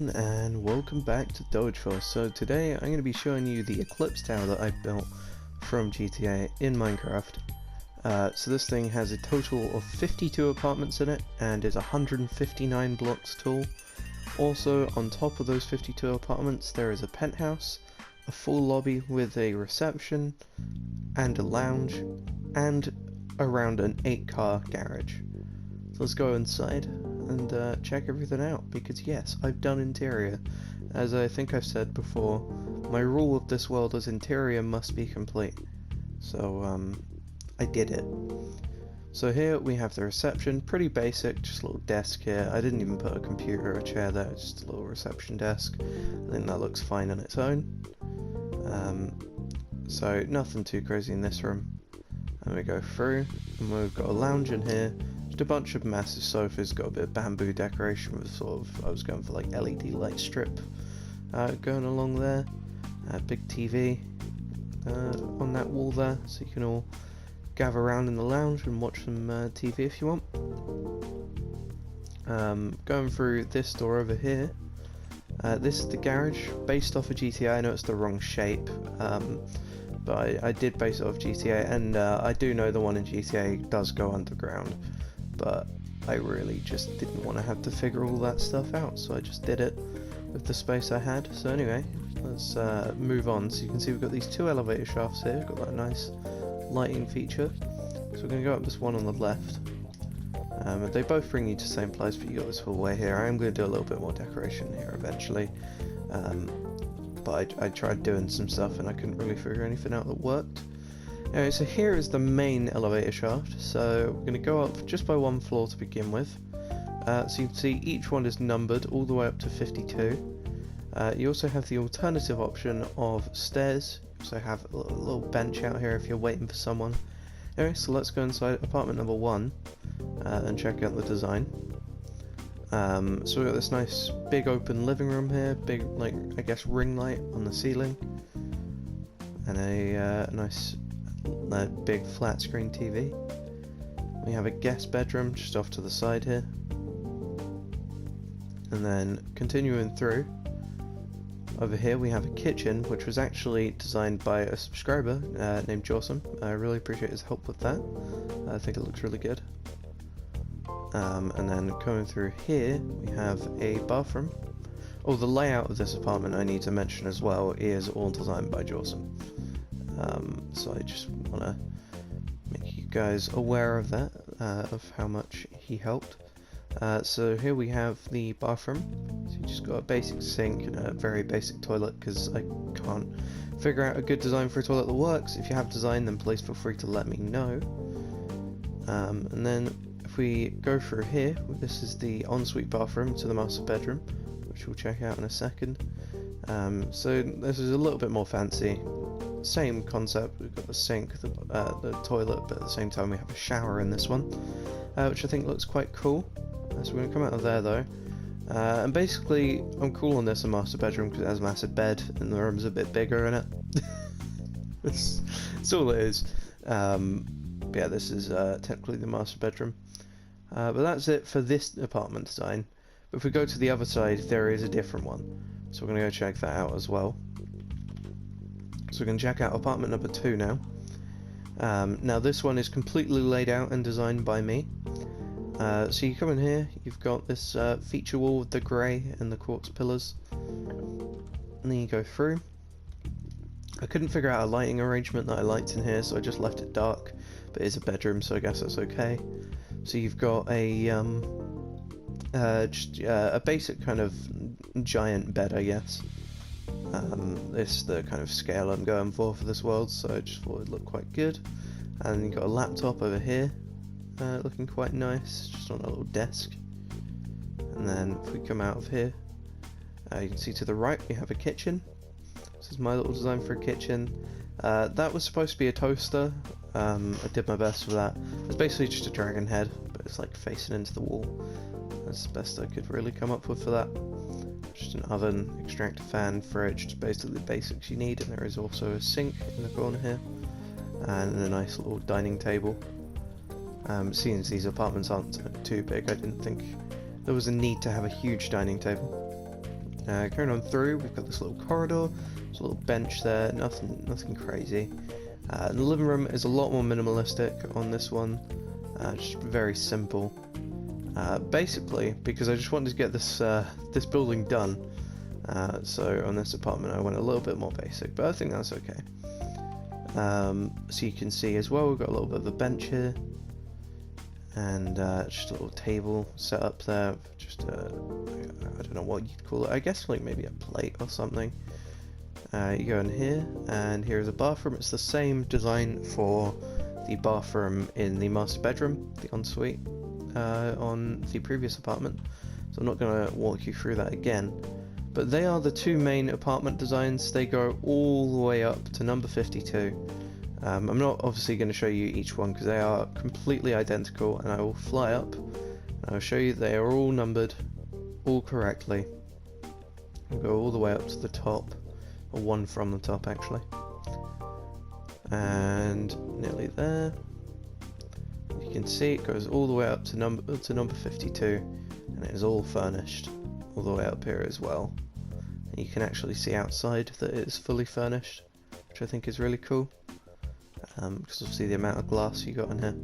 And welcome back to Dogeville. So today I'm going to be showing you the Eclipse Tower that I built from GTA in Minecraft. So this thing has a total of 52 apartments in it and is 159 blocks tall. Also on top of those 52 apartments there is a penthouse, a full lobby with a reception and a lounge and around an 8-car garage. So let's go inside and check everything out, because yes, I've done interior. As I think I've said before, my rule of this world is interior must be complete. So I did it. So here we have the reception, pretty basic, just a little desk here. I didn't even put a computer or a chair there, just a little reception desk. I think that looks fine on its own. So nothing too crazy in this room. And we go through, and we've got a lounge in here. A bunch of massive sofas, got a bit of bamboo decoration with sort of, I was going for like LED light strip going along there. Big TV on that wall there, so you can all gather around in the lounge and watch some TV if you want. Going through this door over here, this is the garage, based off of GTA. I know it's the wrong shape, but I did base it off GTA, and I do know the one in GTA does go underground. But I really just didn't want to have to figure all that stuff out, so I just did it with the space I had. So anyway, let's move on. So you can see we've got these two elevator shafts here, got that nice lighting feature. So we're going to go up this one on the left. They both bring you to the same place, but you got this whole way here. I am going to do a little bit more decoration here eventually. But I tried doing some stuff and I couldn't really figure anything out that worked. Anyway, so here is the main elevator shaft, so we're going to go up just by one floor to begin with. So you can see each one is numbered all the way up to 52. You also have the alternative option of stairs. You also have a little bench out here if you're waiting for someone. Anyway, so let's go inside apartment number 1 and check out the design. So we've got this nice big open living room here, big, like, I guess ring light on the ceiling, and a nice big flat screen TV. We have a guest bedroom just off to the side here, and then continuing through over here we have a kitchen, which was actually designed by a subscriber named Jawsome. I really appreciate his help with that. I think it looks really good. And then coming through here we have a bathroom. Oh, the layout of this apartment I need to mention as well is all designed by Jawsome. So I just want to make you guys aware of that, of how much he helped. So here we have the bathroom. So you just got a basic sink and a very basic toilet, because I can't figure out a good design for a toilet that works. If you have design, then please feel free to let me know. And then if we go through here, this is the ensuite bathroom to the master bedroom, which we'll check out in a second. So this is a little bit more fancy. Same concept, we've got the sink, the toilet, but at the same time we have a shower in this one, which I think looks quite cool. So we're going to come out of there though, and basically I'm cool on this master bedroom because it has a massive bed and the room's a bit bigger in it. that's all it is. Yeah, this is technically the master bedroom, but that's it for this apartment design. But if we go to the other side, there is a different one, so we're going to go check that out as well. So we're going to check out apartment number 2 now. Now this one is completely laid out and designed by me. So you come in here, you've got this feature wall with the grey and the quartz pillars. And then you go through. I couldn't figure out a lighting arrangement that I liked in here, so I just left it dark. But it's a bedroom, so I guess that's okay. So you've got a a basic kind of giant bed, I guess. This is the kind of scale I'm going for this world, so I just thought it'd look quite good. And you've got a laptop over here, looking quite nice, just on a little desk. And then if we come out of here, you can see to the right we have a kitchen. This is my little design for a kitchen. That was supposed to be a toaster. I did my best with that. It's basically just a dragon head, but it's like facing into the wall. That's the best I could really come up with for that. Just an oven, extractor fan, fridge, just basically the basics you need. And there is also a sink in the corner here, and a nice little dining table. Seeing as these apartments aren't too big, I didn't think there was a need to have a huge dining table. Carrying on through, we've got this little corridor, there's a little bench there, nothing crazy. The living room is a lot more minimalistic on this one, just very simple. Basically, because I just wanted to get this this building done, so on this apartment I went a little bit more basic, but I think that's okay. So you can see as well, we've got a little bit of a bench here, and just a little table set up there, just I don't know what you'd call it, I guess like maybe a plate or something. You go in here, and here is a bathroom. It's the same design for the bathroom in the master bedroom, the ensuite, on the previous apartment, so I'm not going to walk you through that again. But they are the two main apartment designs. They go all the way up to number 52. I'm not obviously going to show you each one because they are completely identical, and I will fly up and I'll show you they are all numbered all correctly. We'll go all the way up to the top, or one from the top actually, and nearly there. You can see it goes all the way up to number 52, and it is all furnished all the way up here as well. And you can actually see outside that it is fully furnished, which I think is really cool, because obviously the amount of glass you got in here.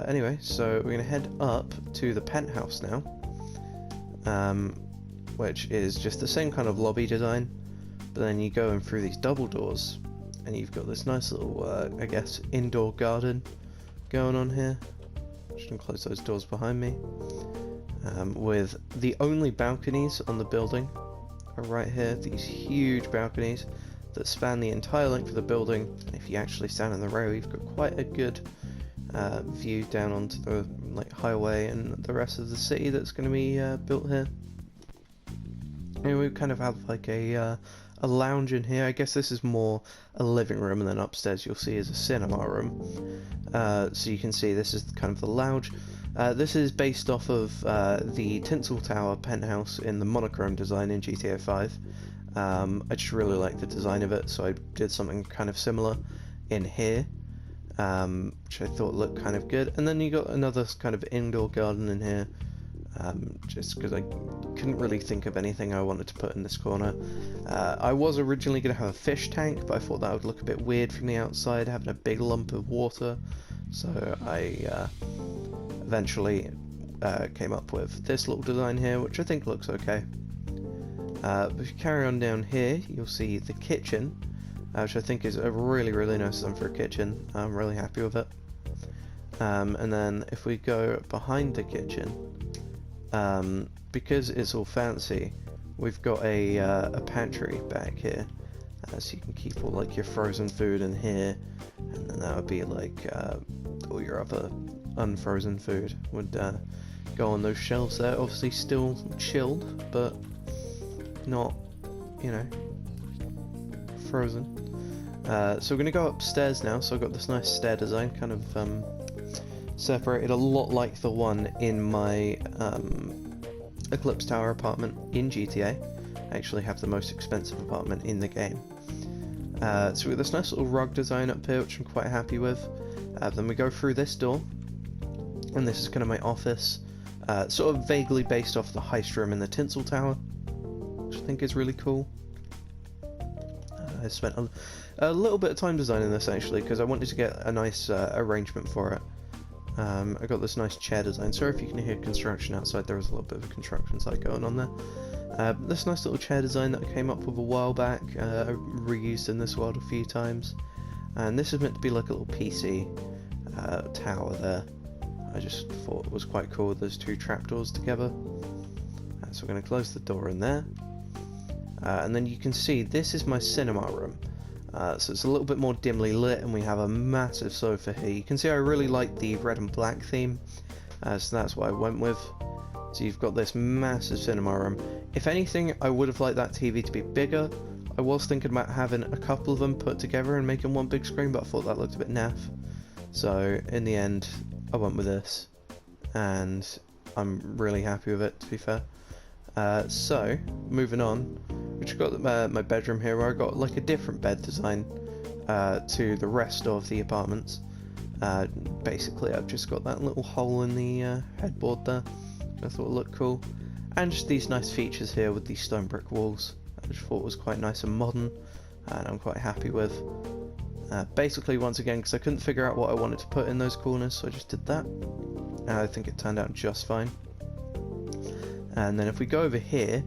Anyway, so we're going to head up to the penthouse now, which is just the same kind of lobby design, but then you go in through these double doors, and you've got this nice little, I guess, indoor garden going on here. Just gonna close those doors behind me. With the only balconies on the building are right here, these huge balconies that span the entire length of the building. If you actually stand in the row, you've got quite a good view down onto the highway and the rest of the city that's going to be built here. And we kind of have like a lounge in here. I guess this is more a living room, and then upstairs you'll see is a cinema room. So you can see this is kind of the lounge. This is based off of the Tinsel Tower penthouse in the monochrome design in GTA 5. I just really like the design of it, so I did something kind of similar in here, which I thought looked kind of good. And then you got another kind of indoor garden in here, just because I couldn't really think of anything I wanted to put in this corner. I was originally going to have a fish tank, but I thought that would look a bit weird from the outside, having a big lump of water, so I eventually came up with this little design here, which I think looks okay. But if you carry on down here, you'll see the kitchen, which I think is a really nice design for a kitchen. I'm really happy with it. And then if we go behind the kitchen, because it's all fancy, we've got a pantry back here, so you can keep all like your frozen food in here, and then that would be like all your other unfrozen food would go on those shelves there. Obviously still chilled, but not, you know, frozen. So we're going to go upstairs now. So I've got this nice stair design, kind of separated a lot like the one in my Eclipse Tower apartment in GTA. I actually have the most expensive apartment in the game. So we've got this nice little rug design up here, which I'm quite happy with. Then we go through this door, and this is kind of my office, sort of vaguely based off the heist room in the Tinsel Tower, which I think is really cool. I spent a little bit of time designing this actually, because I wanted to get a nice arrangement for it. I got this nice chair design. Sorry if you can hear construction outside, there was a little bit of a construction site going on there. This nice little chair design that I came up with a while back, I reused in this world a few times. And this is meant to be like a little PC tower there. I just thought it was quite cool with those two trapdoors together. So we're going to close the door in there. And then you can see this is my cinema room. So it's a little bit more dimly lit, and we have a massive sofa here. You can see I really like the red and black theme, so that's what I went with. So you've got this massive cinema room. If anything, I would have liked that TV to be bigger. I was thinking about having a couple of them put together and making one big screen, but I thought that looked a bit naff. So in the end, I went with this, and I'm really happy with it, to be fair. So moving on, we've got my bedroom here, where I got like a different bed design to the rest of the apartments. Basically, I've just got that little hole in the headboard there, which I thought looked cool. and just these nice features here with these stone brick walls. I just thought was quite nice and modern, and I'm quite happy with. Basically, once again, because I couldn't figure out what I wanted to put in those corners, so I just did that. And I think it turned out just fine. And then if we go over here,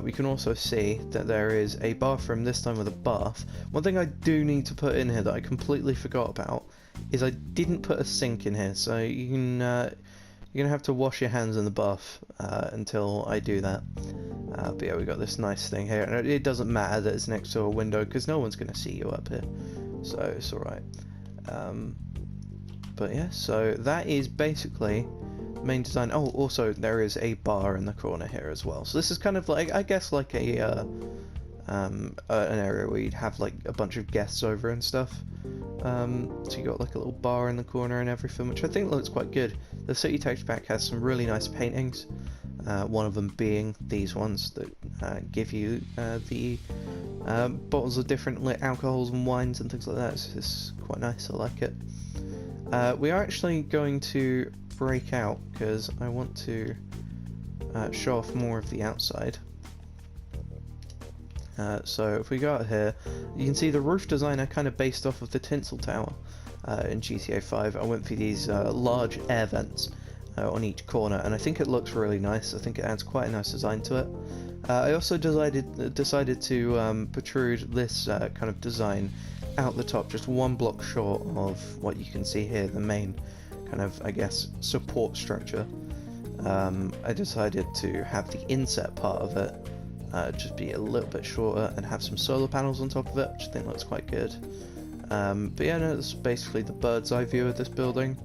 we can also see that there is a bathroom, this time with a bath. One thing I do need to put in here that I completely forgot about is I didn't put a sink in here, so you can, you're going to have to wash your hands in the bath until I do that. But yeah, we got this nice thing here, and it doesn't matter that it's next to a window because no one's going to see you up here, so it's alright. But yeah, so that is basically main design. Oh, also there is a bar in the corner here as well, so this is kind of like, I guess, like a an area where you'd have like a bunch of guests over and stuff. So you got like a little bar in the corner and everything, which I think looks quite good. The city texture pack has some really nice paintings, one of them being these ones that give you the bottles of different alcohols and wines and things like that. It's quite nice, I like it. We are actually going to break out because I want to show off more of the outside. So if we go out here, you can see the roof design I kind of based off of the tinsel tower in GTA 5. I went for these large air vents on each corner, and I think it looks really nice. I think it adds quite a nice design to it. I also decided to protrude this kind of design out the top, just one block short of what you can see here, the main kind of, I guess, support structure. I decided to have the inset part of it just be a little bit shorter and have some solar panels on top of it, which I think looks quite good. But yeah, no, that's basically the bird's eye view of this building.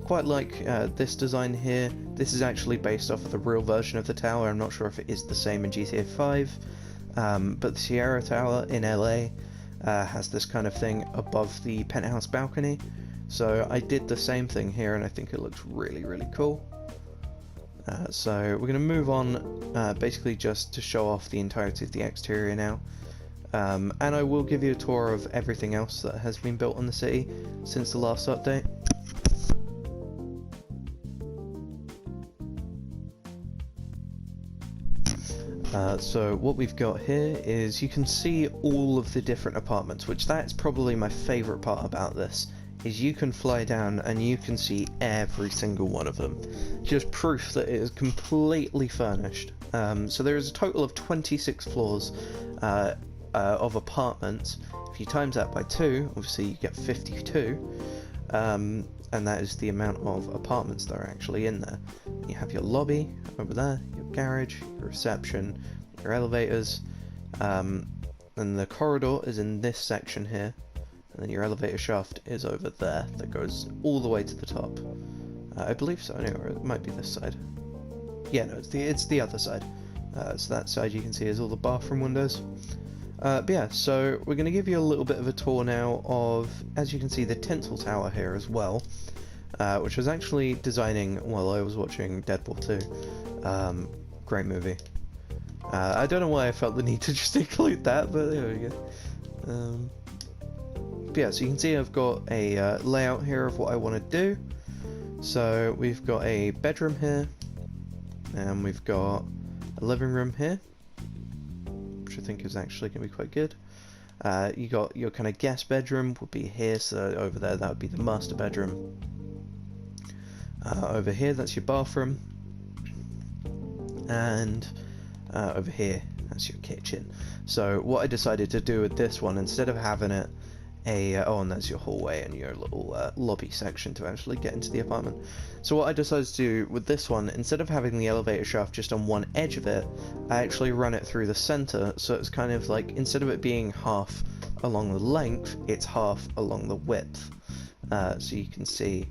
Quite like this design here. This is actually based off of the real version of the tower. I'm not sure if it is the same in GTA 5, but the Sierra Tower in LA has this kind of thing above the penthouse balcony. So I did the same thing here, and I think it looks really, really cool. So we're going to move on basically just to show off the entirety of the exterior now. And I will give you a tour of everything else that has been built on the city since the last update. So what we've got here is you can see all of the different apartments, which that's probably my favourite part about this, is you can fly down and you can see every single one of them. Just proof that it is completely furnished. So there is a total of 26 floors of apartments. If you times that by 2, obviously you get 52, and that is the amount of apartments that are actually in there. You have your lobby over there, your garage, your reception, your elevators, and the corridor is in this section here. And then your elevator shaft is over there, that goes all the way to the top. I believe so, anyway, it might be this side. Yeah, no, it's the other side. So that side you can see is all the bathroom windows. But yeah, so we're going to give you a little bit of a tour now of, as you can see, the tinsel tower here as well, which I was actually designing while I was watching Deadpool 2. Great movie. I don't know why I felt the need to just include that, but there we go. But yeah, so you can see I've got a layout here of what I want to do. So we've got a bedroom here, and we've got a living room here, which I think is actually going to be quite good. You got your kind of guest bedroom would be here, so over there that would be the master bedroom. Over here that's your bathroom, and over here that's your kitchen. So what I decided to do with this one, instead of having it oh, and there's your hallway and your little lobby section to actually get into the apartment. So what I decided to do with this one, instead of having the elevator shaft just on one edge of it, I actually run it through the center, so it's kind of like, instead of it being half along the length, it's half along the width. So you can see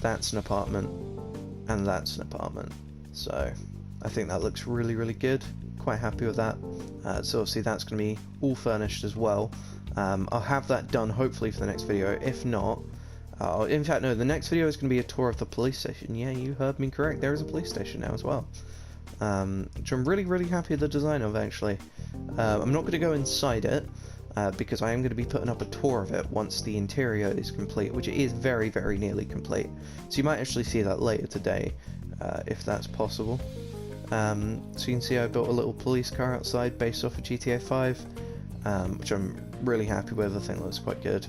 that's an apartment and that's an apartment. So I think that looks really, really good. Quite happy with that. So obviously that's going to be all furnished as well. I'll have that done hopefully for the next video. If not, in fact no, the next video is going to be a tour of the police station. Yeah, you heard me correct, there is a police station now as well, which I'm really, really happy with the design of actually. I'm not going to go inside it because I am going to be putting up a tour of it once the interior is complete, which it is very, very nearly complete, so you might actually see that later today if that's possible. So you can see I built a little police car outside based off of GTA 5, which I'm really happy with. I think it looks quite good.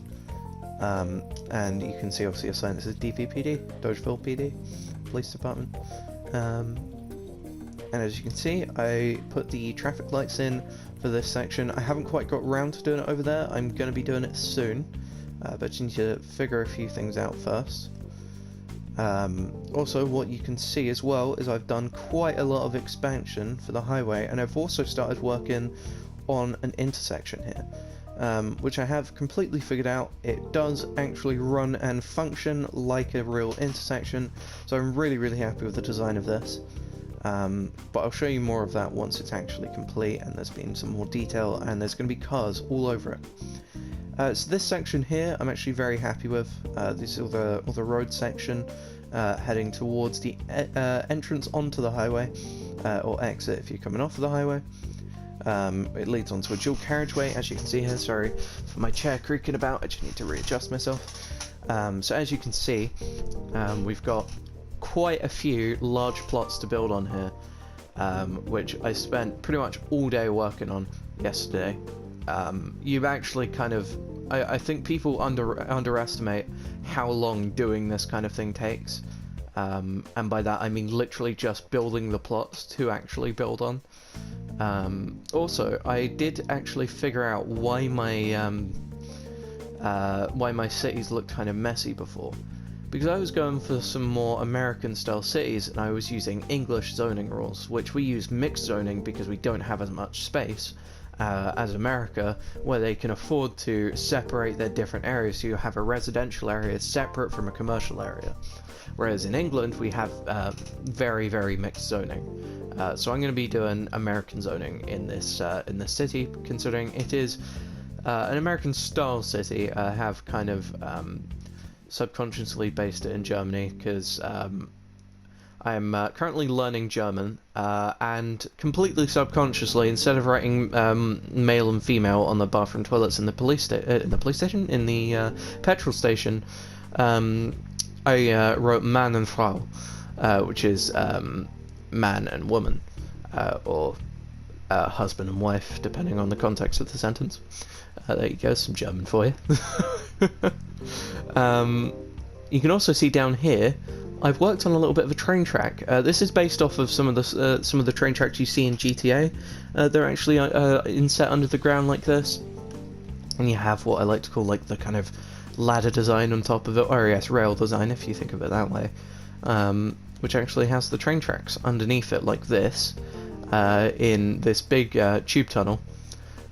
And you can see obviously a sign that says DVPD, Dogeville PD, Police Department. And as you can see, I put the traffic lights in for this section. I haven't quite got round to doing it over there. I'm going to be doing it soon, but you need to figure a few things out first. Also, what you can see as well is I've done quite a lot of expansion for the highway, and I've also started working on an intersection here, which I have completely figured out. It does actually run and function like a real intersection, so I'm really happy with the design of this. But I'll show you more of that once it's actually complete and there's been some more detail, and there's going to be cars all over it. So this section here I'm actually very happy with. This is all the road section heading towards the entrance onto the highway, or exit if you're coming off of the highway. It leads onto a dual carriageway, as you can see here. Sorry for my chair creaking about, I just need to readjust myself. So as you can see, we've got quite a few large plots to build on here, which I spent pretty much all day working on yesterday. You've actually kind of, I think people underestimate how long doing this kind of thing takes, and by that I mean literally just building the plots to actually build on. Also, I did actually figure out why my cities looked kind of messy before. Because I was going for some more American style cities, and I was using English zoning rules, which we use mixed zoning because we don't have as much space as America, where they can afford to separate their different areas, so you have a residential area separate from a commercial area. Whereas in England we have very mixed zoning. So I'm going to be doing American zoning in this city, considering it is an American style city. I have kind of subconsciously based it in Germany because I'm currently learning German, and completely subconsciously, instead of writing male and female on the bathroom toilets in the police station, in the petrol station, I wrote Mann and Frau, which is man and woman, or husband and wife, depending on the context of the sentence. There you go, some German for you. You can also see down here, I've worked on a little bit of a train track. This is based off of some of the train tracks you see in GTA. They're actually inset under the ground like this, and you have what I like to call like the kind of ladder design on top of it, or yes, rail design if you think of it that way, which actually has the train tracks underneath it like this, in this big tube tunnel.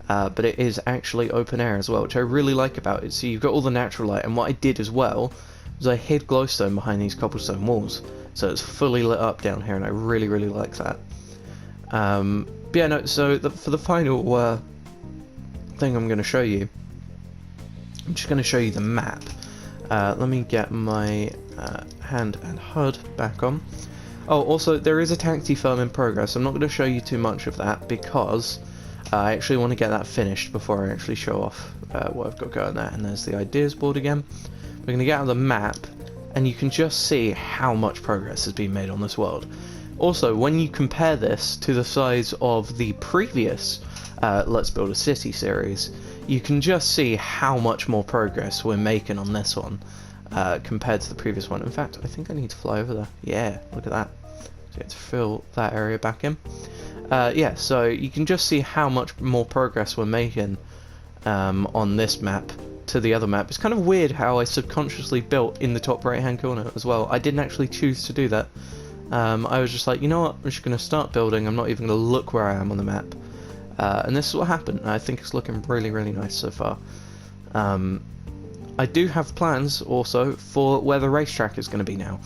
But it is actually open air as well, which I really like about it. So you've got all the natural light, and what I did as well was I hid glowstone behind these cobblestone walls, so it's fully lit up down here, and I really like that. But yeah, no, so for the final thing I'm going to show you, I'm just going to show you the map. Let me get my hand and HUD back on. Oh, also, there is a taxi firm in progress. I'm not going to show you too much of that because I actually want to get that finished before I actually show off what I've got going there. And there's the ideas board again. We're going to get out the map, and you can just see how much progress has been made on this world. Also, when you compare this to the size of the previous Let's Build a City series, you can just see how much more progress we're making on this one compared to the previous one. In fact, I think I need to fly over there. Yeah, look at that. So to fill that area back in. Yeah, so you can just see how much more progress we're making on this map to the other map. It's kind of weird how I subconsciously built in the top right hand corner as well. I didn't actually choose to do that. I was just like, you know what, I'm just going to start building. I'm not even going to look where I am on the map. And this is what happened. I think it's looking really nice so far. I do have plans also for where the racetrack is going to be now.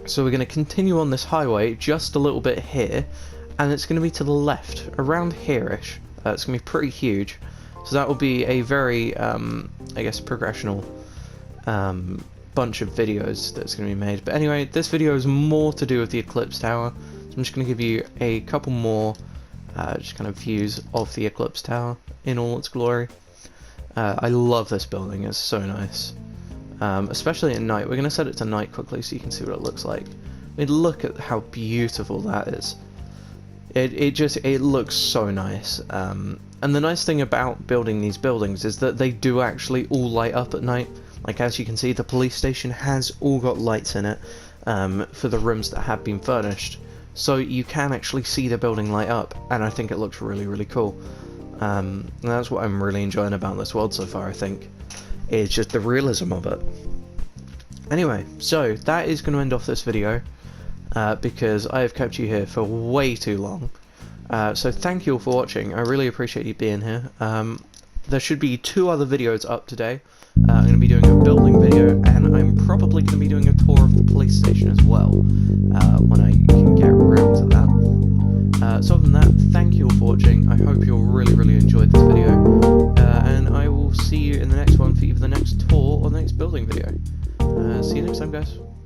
So we're going to continue on this highway just a little bit here, and it's going to be to the left, around here-ish. It's going to be pretty huge. So that will be a very, I guess, progressional bunch of videos that's going to be made. But anyway, this video is more to do with the Eclipse Tower. So I'm just going to give you a couple more just kind of views of the Eclipse Tower in all its glory. I love this building, it's so nice. Especially at night. We're going to set it to night quickly so you can see what it looks like. mean, look at how beautiful that is. It looks so nice. And the nice thing about building these buildings is that they do actually all light up at night. Like, as you can see, the police station has all got lights in it for the rooms that have been furnished. So you can actually see the building light up, and I think it looks really, really cool. And that's what I'm really enjoying about this world so far, I think. It's just the realism of it. Anyway, so that is going to end off this video, because I have kept you here for way too long. So thank you all for watching. I really appreciate you being here. There should be 2 other videos up today. I'm going to be doing a building video, and I'm probably going to be doing a tour of the police station as well, when I can get around to that. So other than that, thank you all for watching. I hope you all really, really enjoyed this video, and I will see you in the next one for either the next tour or the next building video. See you next time, guys.